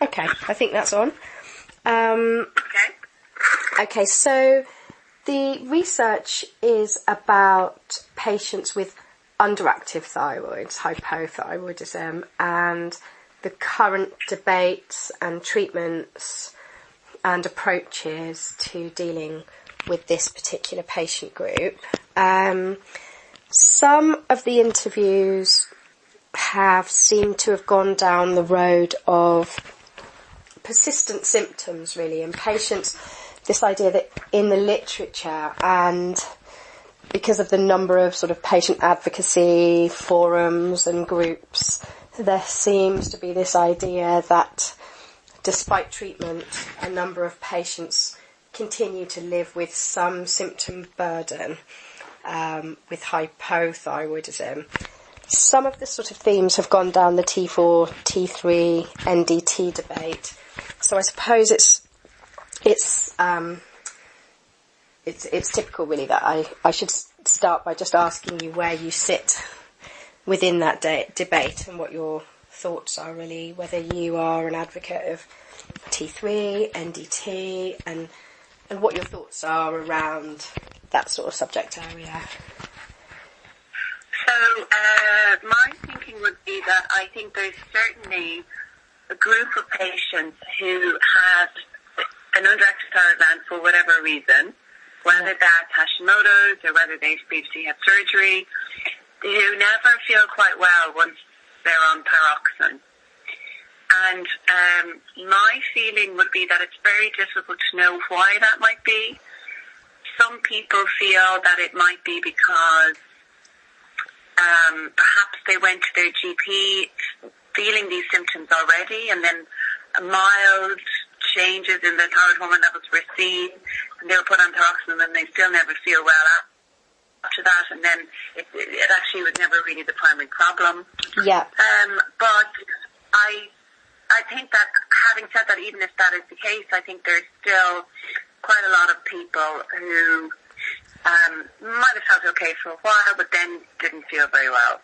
Okay, I think that's on. Okay. Okay, so the research is about patients with underactive thyroids, hypothyroidism, and the current debates and treatments and approaches to dealing with this particular patient group. Some of the interviews have seemed to have gone down the road of persistent symptoms, really, in patients. This idea that in the literature, and because of the number of sort of patient advocacy forums and groups, there seems to be this idea that despite treatment, a number of patients continue to live with some symptom burden with hypothyroidism. Some of the sort of themes have gone down the T4, T3, NDT debate. So I suppose it's typical, really, that I should start by just asking you where you sit within that debate and what your thoughts are, really, whether you are an advocate of T3, NDT, and what your thoughts are around that sort of subject area. So my thinking would be that I think there's certainly a group of patients who have an underactive thyroid gland for whatever reason, whether that's Hashimoto's or whether they've previously had surgery, who never feel quite well once they're on thyroxine. And my feeling would be that it's very difficult to know why that might be. Some people feel that it might be because perhaps they went to their GP feeling these symptoms already, and then mild changes in the thyroid hormone levels were seen, and they were put on thyroxine, and they still never feel well after that, and then it actually was never really the primary problem. Yeah. But I think that, having said that, even if that is the case, I think there's still quite a lot of people who might have felt okay for a while, but then didn't feel very well.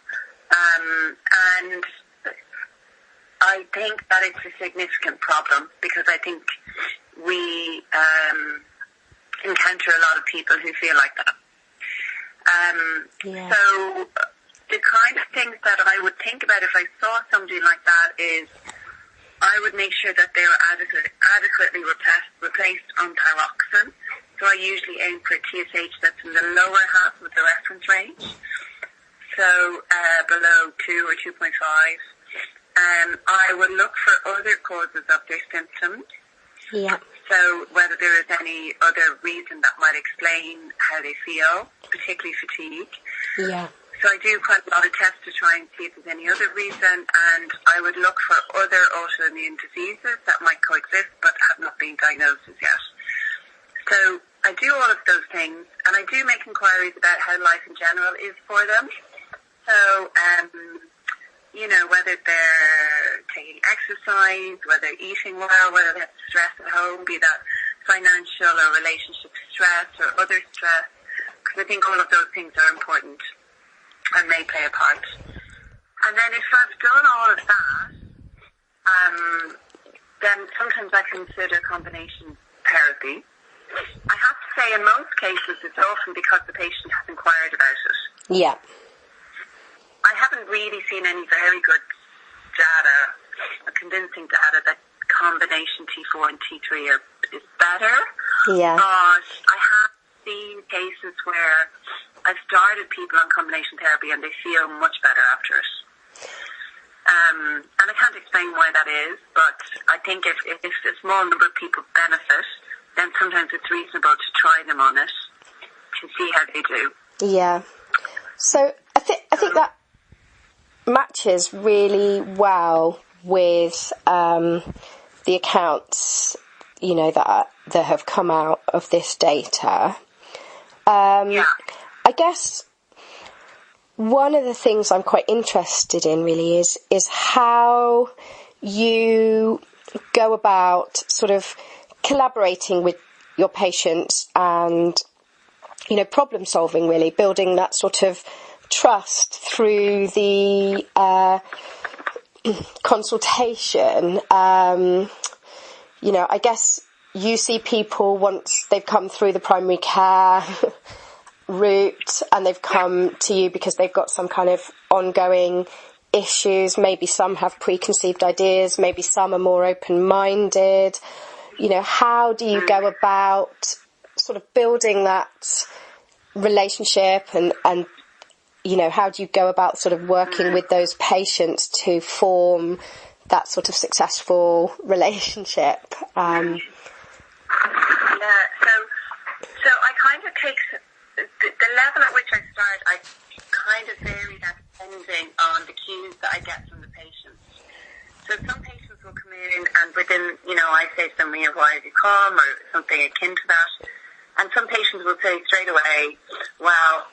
And I think that it's a significant problem, because I think we encounter a lot of people who feel like that. So the kind of things that I would think about if I saw somebody like that is I would make sure that they are adequately replaced on thyroxine. So I usually aim for a TSH that's in the lower half of the reference range, so below 2 or 2.5. I would look for other causes of their symptoms. Yeah. So whether there is any other reason that might explain how they feel, particularly fatigue. Yeah. So I do quite a lot of tests to try and see if there's any other reason, and I would look for other autoimmune diseases that might coexist but have not been diagnosed as yet. So I do all of those things, and I do make inquiries about how life in general is for them. So, whether they're taking exercise, whether they're eating well, whether they have stress at home, be that financial or relationship stress or other stress, because I think all of those things are important and may play a part. And then if I've done all of that, then sometimes I consider combination therapy. I have to say, in most cases, it's often because the patient has inquired about it. Yeah. I haven't really seen any very good data, convincing data, that combination T4 and T3 is better. Yeah. But I have seen cases where I've started people on combination therapy and they feel much better after it. And I can't explain why that is, but I think if a small number of people benefit, then sometimes it's reasonable to try them on it to see how they do. Yeah. So I think that matches really well with the accounts, that have come out of this data. I guess one of the things I'm quite interested in really is how you go about sort of collaborating with your patients and, problem solving, really, building that sort of trust through the consultation, you know, I guess you see people once they've come through the primary care route and they've come to you because they've got some kind of ongoing issues. Maybe some have preconceived ideas, maybe some are more open-minded. You know, how do you go about sort of building that relationship and you know, how do you go about sort of working with those patients to form that sort of successful relationship? Yeah, so I kind of take the level at which I start, I kind of vary that depending on the cues that I get from the patients. So some patients will come in and within, you know, I say to them, you know, why have you come, or something akin to that. And some patients will say straight away, well,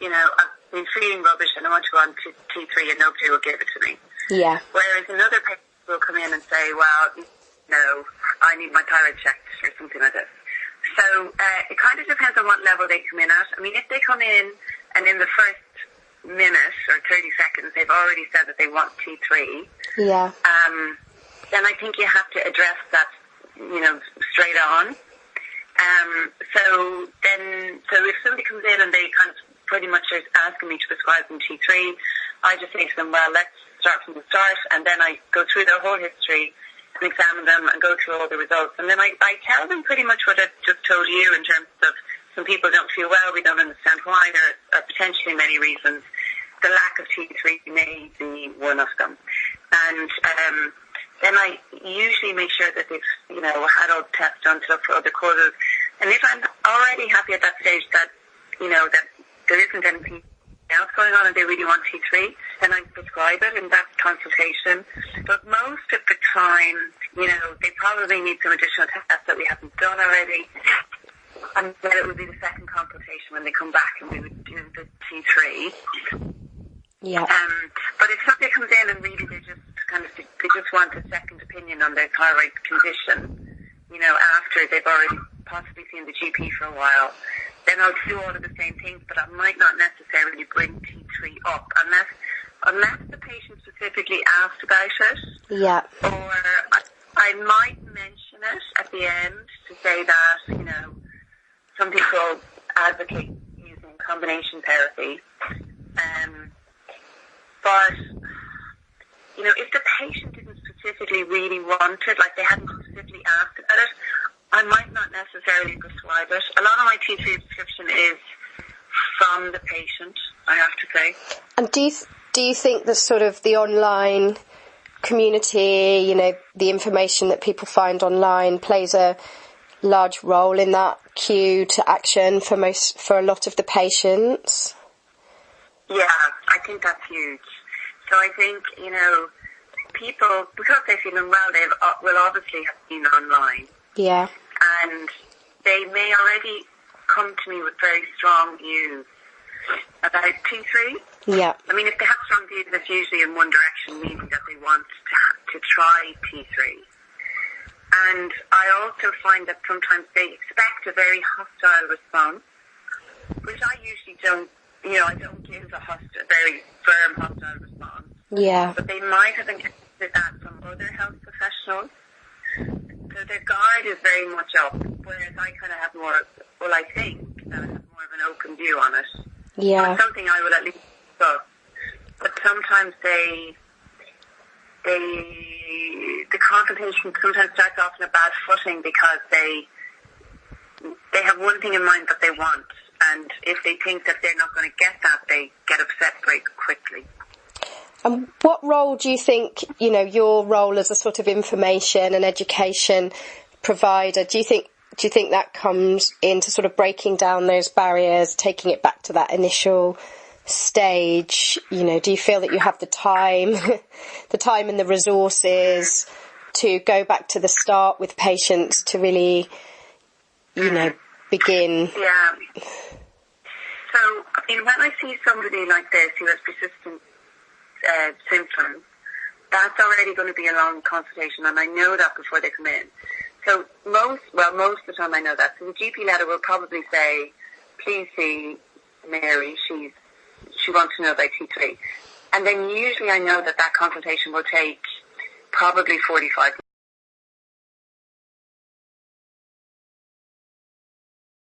you know, I've been feeling rubbish and I want to go on to T3 and nobody will give it to me. Yeah. Whereas another patient will come in and say, well, no, I need my thyroid checked or something like this. So it kind of depends on what level they come in at. I mean, if they come in and in the first minute or 30 seconds they've already said that they want T3, yeah, then I think you have to address that, you know, straight on. So if somebody comes in and they kind of pretty much are asking me to prescribe them T3, I just say to them, well, let's start from the start, and then I go through their whole history and examine them and go through all the results. And then I tell them pretty much what I've just told you in terms of some people don't feel well, we don't understand why, there are potentially many reasons. The lack of T3 may be one of them. And then I usually make sure that they've, you know, had all the tests done to look for other causes. And if I'm already happy at that stage that, you know, that there isn't anything else going on and they really want T3, then I prescribe it in that consultation. But most of the time, you know, they probably need some additional tests that we haven't done already. And then it would be the second consultation when they come back and we would do the T3. Yeah. But if somebody comes in and really they just want a second opinion on their thyroid condition, you know, after they've already possibly seen the GP for a while, then I'll do all of the same things, but I might not necessarily bring T3 up unless the patient specifically asked about it. Yeah. Or I might mention it at the end to say that, you know, some people advocate using combination therapy. But, you know, if the patient didn't specifically really want it, like they hadn't specifically asked about it, I might not necessarily prescribe it. A lot of my T3 prescription is from the patient, I have to say. And do you think that sort of the online community, you know, the information that people find online plays a large role in that cue to action for a lot of the patients? Yeah, I think that's huge. So I think, you know, people, because they're feeling well, they will obviously have been online. Yeah. And they may already come to me with very strong views about T3. Yeah. I mean, if they have strong views, it's usually in one direction, meaning that they want to try T3. And I also find that sometimes they expect a very hostile response, which I usually don't, you know, I don't give a very firm hostile response. Yeah. But they might have encountered that from other health professionals. So their guard is very much up, whereas I kind of have more, well, I think that I have more of an open view on it. Yeah. It's something I would at least discuss. But sometimes the consultation sometimes starts off in a bad footing because they have one thing in mind that they want, and if they think that they're not going to get that, they get upset very quickly. And what role do you think, you know, your role as a sort of information and education provider, do you think that comes into sort of breaking down those barriers, taking it back to that initial stage? You know, do you feel that you have the time and the resources to go back to the start with patients to really, you know, begin? Yeah. So, I mean, when I see somebody like this who has persistent symptoms, that's already going to be a long consultation, and I know that before they come in. So most of the time I know that. So the GP letter will probably say, please see Mary, she wants to know about T3. And then usually I know that consultation will take probably 45 minutes.